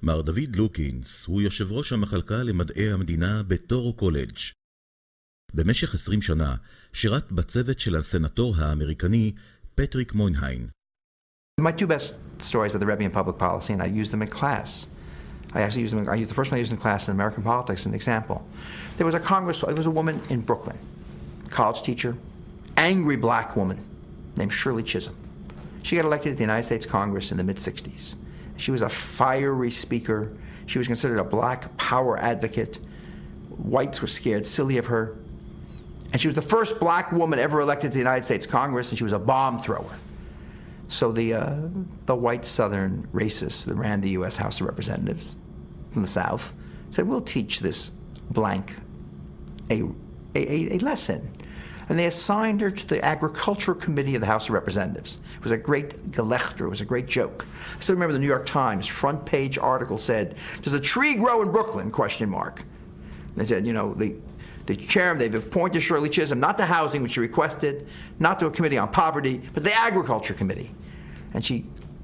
מר דוד לוקינס הוא יושב ראש המחלקה למדעי המדינה בתורו קולג'. במשך 20 שנה שירת בצוות של הסנטור האמריקני פטריק מויניין. My two best stories about the Rebbe and public policy, and I use them in class. The first one I used in class in American politics as an example. There was a woman in Brooklyn, college teacher, angry black woman named Shirley Chisholm. She got elected to the United States Congress in the mid-60s. She was a fiery speaker. She was considered a black power advocate. Whites were scared silly of her. And she was the first black woman ever elected to the United States Congress, and she was a bomb thrower. So the white southern racists that ran the U.S. House of Representatives from the South said, we'll teach this blank a lesson. And they assigned her to the Agricultural Committee of the House of Representatives. It was a great gelächter, it was a great joke. I still remember the New York Times front page article said, does a tree grow in Brooklyn, question mark. And they said, you know, the chairman, they've appointed Shirley Chisholm, not to housing, which she requested, not to a committee on poverty, but the Agriculture Committee. And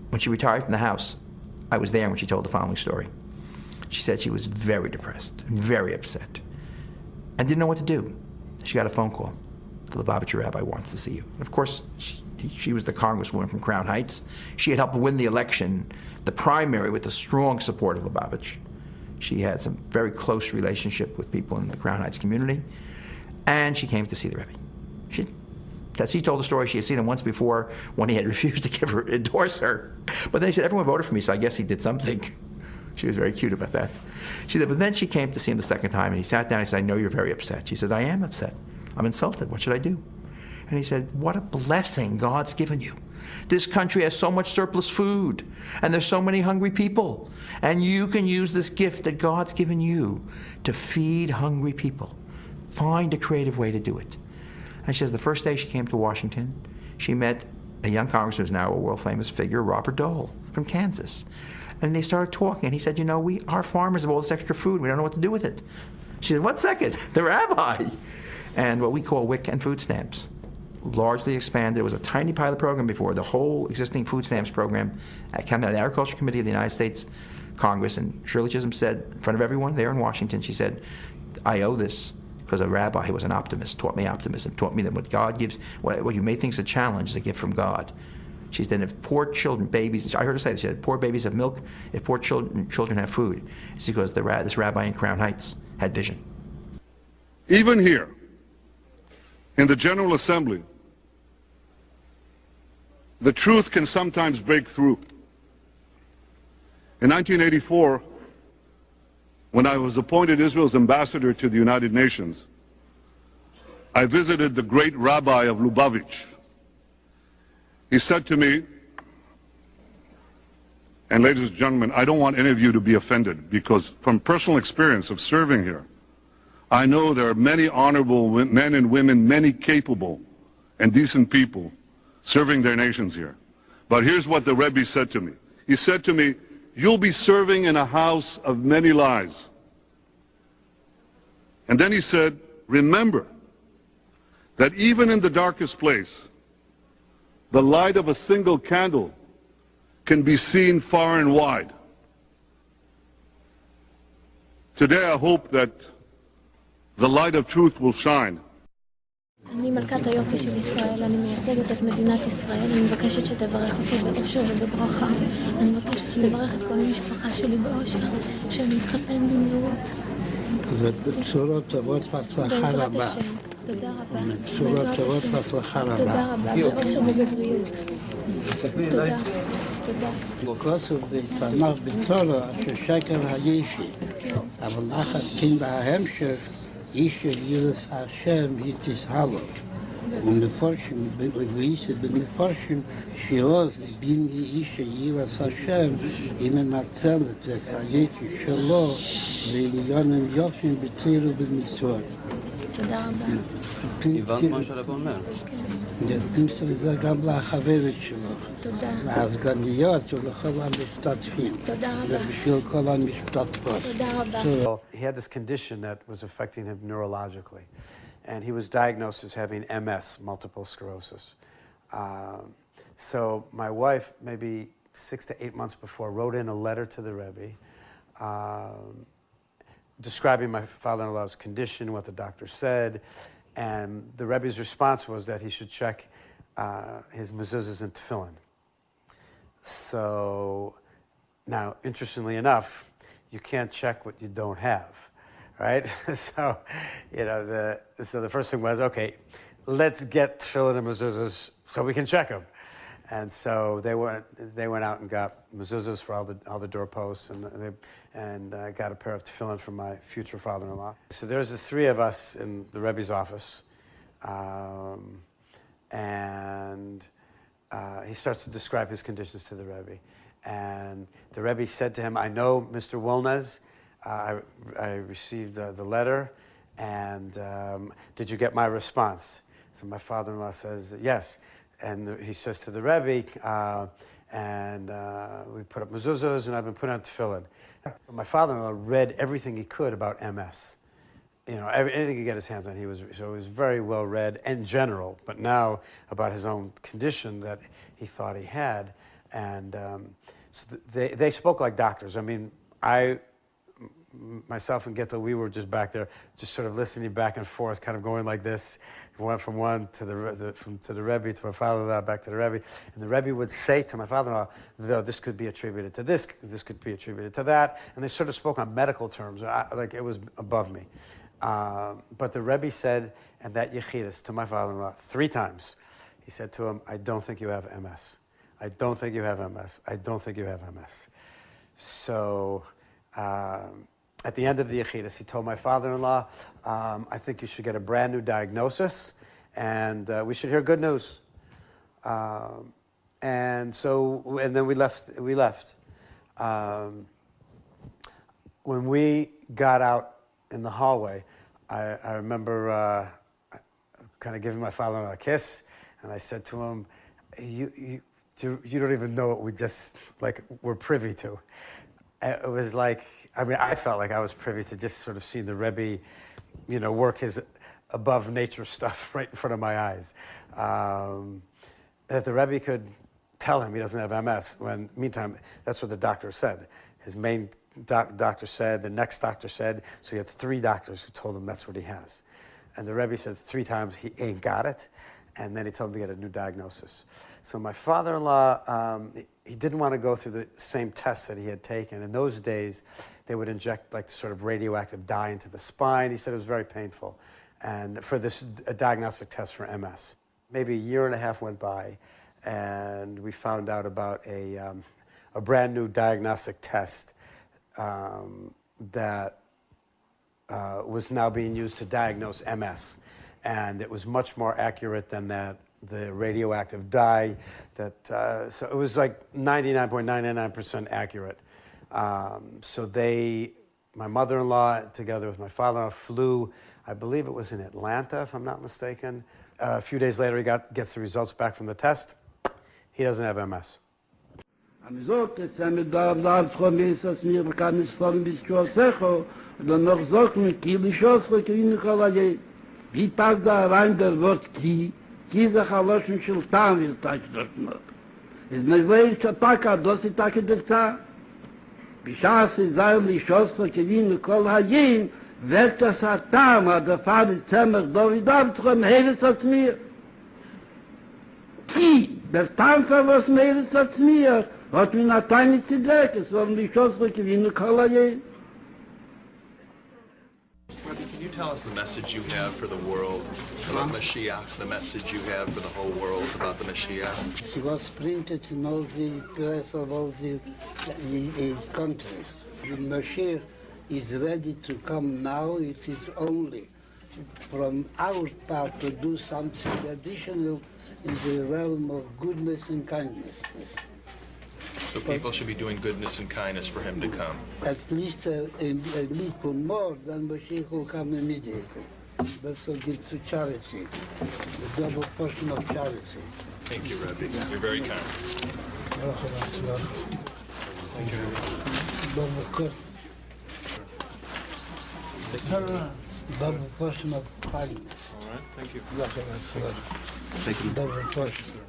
when she retired from the House, I was there when she told the following story. She said she was very depressed, very upset, and didn't know what to do. She got a phone call. The Lubavitcher rabbi wants to see you. And of course, she was the congresswoman from Crown Heights. She had helped win the election, the primary, with the strong support of Lubavitch. She had some very close relationship with people in the Crown Heights community, and she came to see the Rebbe. As he told the story, she had seen him once before when he had refused to endorse her. But then he said, everyone voted for me, so I guess he did something. She was very cute about that. She said, but then she came to see him the second time, and he sat down and he said, I know you're very upset. She says, I am upset. I'm insulted. What should I do? And he said, what a blessing God's given you. This country has so much surplus food, and there's so many hungry people, and you can use this gift that God's given you to feed hungry people. Find a creative way to do it. And she says the first day she came to Washington, she met a young congressman who's now a world-famous figure, Robert Dole from Kansas. And they started talking, and he said, you know, our farmers have all this extra food, we don't know what to do with it. She said, 1 second, the rabbi. And what we call WIC and food stamps, largely expanded. It was a tiny pilot program before the whole existing food stamps program came out of the Agriculture Committee of the United States Congress. And Shirley Chisholm said, in front of everyone there in Washington, she said, I owe this because a rabbi who was an optimist taught me optimism, taught me that what God gives, what you may think is a challenge is a gift from God. She said, if poor children, babies, I heard her say this, she said, poor babies have milk, if poor children have food, it's because this rabbi in Crown Heights had vision. Even here, in the General Assembly, the truth can sometimes break through. In 1984, when I was appointed Israel's ambassador to the United Nations, I visited the great rabbi of Lubavitch. He said to me, and ladies and gentlemen, I don't want any of you to be offended, because from personal experience of serving here, I know there are many honorable men and women, many capable and decent people serving their nations here. But here's what the Rebbe said to me. He said to me, you'll be serving in a house of many lies. And then he said, remember that even in the darkest place, the light of a single candle can be seen far and wide. Today I hope that the light of truth will shine. אני מלכת היופי של ישראל, אני מייצגת את מדינת ישראל, אני מבקשת שתברך אותי באושר ובברכה, אני מבקשת שתברך את כל המשפחה שלי באושר, שאני אתחתן במהירות. ובשורות טובות והצלחה רבה. תודה רבה. ובשורות טובות והצלחה רבה. תודה רבה, באושר ובבריאות. תודה. וכוסו בפניו בתורו אשר שקר הישי, אבל נחת כן בהמשך איש יראת השם היא תזהלו. ומפורשים, במפורשים שיעוז בין איש יראת השם היא מנצלת את הישי שלו לעניונים יופים בתורה ובמצוות. תודה רבה. הבנת מה שהרבא אומר? תמסור את זה גם לחברת שלו. תודה. להסגניות ולכל המשתתפים. תודה רבה. ובשביל כל המשתתפות. תודה רבה. He had this condition that was affecting him neurologically, and he was diagnosed as having MS, multiple sclerosis. So my wife, maybe 6 to 8 months before, wrote in a letter to the Rebbe describing my father-in-law's condition, what the doctor said, and the Rebbe's response was that he should check his mezuzahs and tefillin. So, now, interestingly enough, you can't check what you don't have, right? So, the first thing was, okay, let's get tefillin and mezuzahs so we can check them. And so they went out and got mezuzahs for all the doorposts, and got a pair of tefillin for my future father-in-law. So there's the three of us in the Rebbe's office, and he starts to describe his conditions to the Rebbe. And the Rebbe said to him, I know, Mr. Wolnez, I received the letter, and did you get my response? So my father-in-law says, yes. And he says to the Rebbe, we put up mezuzahs, and I've been putting on tefillin. My father-in-law read everything he could about MS. Anything he could get his hands on. He was very well read in general, but now about his own condition that he thought he had. And so they spoke like doctors. I mean, myself and Ghetto, we were just back there, just sort of listening back and forth, kind of going like this. We went from one to the Rebbe, to my father-in-law, back to the Rebbe. And the Rebbe would say to my father-in-law, though this could be attributed to this could be attributed to that. And they sort of spoke on medical terms, like it was above me. But the Rebbe said, and that Yechidus to my father-in-law 3 times, he said to him, I don't think you have MS. I don't think you have MS. I don't think you have MS. So at the end of the Yechidus, he told my father-in-law, I think you should get a brand new diagnosis, and we should hear good news. And then we left. When we got out in the hallway, I remember kind of giving my father-in-law a kiss, and I said to him, you don't even know what we just, were privy to. It was like, I felt like I was privy to just sort of seeing the Rebbe, work his above nature stuff right in front of my eyes. That the Rebbe could tell him he doesn't have MS, when, meantime, that's what the doctor said. His main doctor said, the next doctor said, so he had 3 doctors who told him that's what he has. And the Rebbe said 3 times he ain't got it, and then he told him to get a new diagnosis. So my father-in-law, he didn't want to go through the same tests that he had taken. In those days, they would inject sort of radioactive dye into the spine. He said it was very painful, and for this a diagnostic test for MS. Maybe a year and a half went by, and we found out about a brand new diagnostic test that was now being used to diagnose MS, and it was much more accurate than the radioactive dye. So it was like 99.99% accurate. So my mother-in-law, together with my father-in-law, flew, I believe it was in Atlanta, if I'm not mistaken. A few days later, he gets the results back from the test. He doesn't have MS. Wie passt da rein der Wort ki ze haloshn shel tam vil tak dort not. Es nezvei chataka dosi tak der ta. Bishas zayli shoslo kevin kol hayim vet satam da fad tsamer dovidam tkhom hevet at mir. Ki der tam was mevet at mir hat mir na tayni tsidek es vom di shoslo kevin kol hayim. Can you tell us the message you have for the world about Mashiach, the message you have for the whole world about the Mashiach? She was printed in all the press of all the countries. The Mashiach is ready to come now. It is only from our part to do something additional in the realm of goodness and kindness. So people should be doing goodness and kindness for him to come. At least a little more than Mashiach will come immediately. That's what gives to charity, the double portion of charity. Thank you, Rebbe. You're very kind. Thank you, Double portion of kindness. All right, thank you. Thank you. Double portion.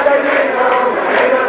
דורינו,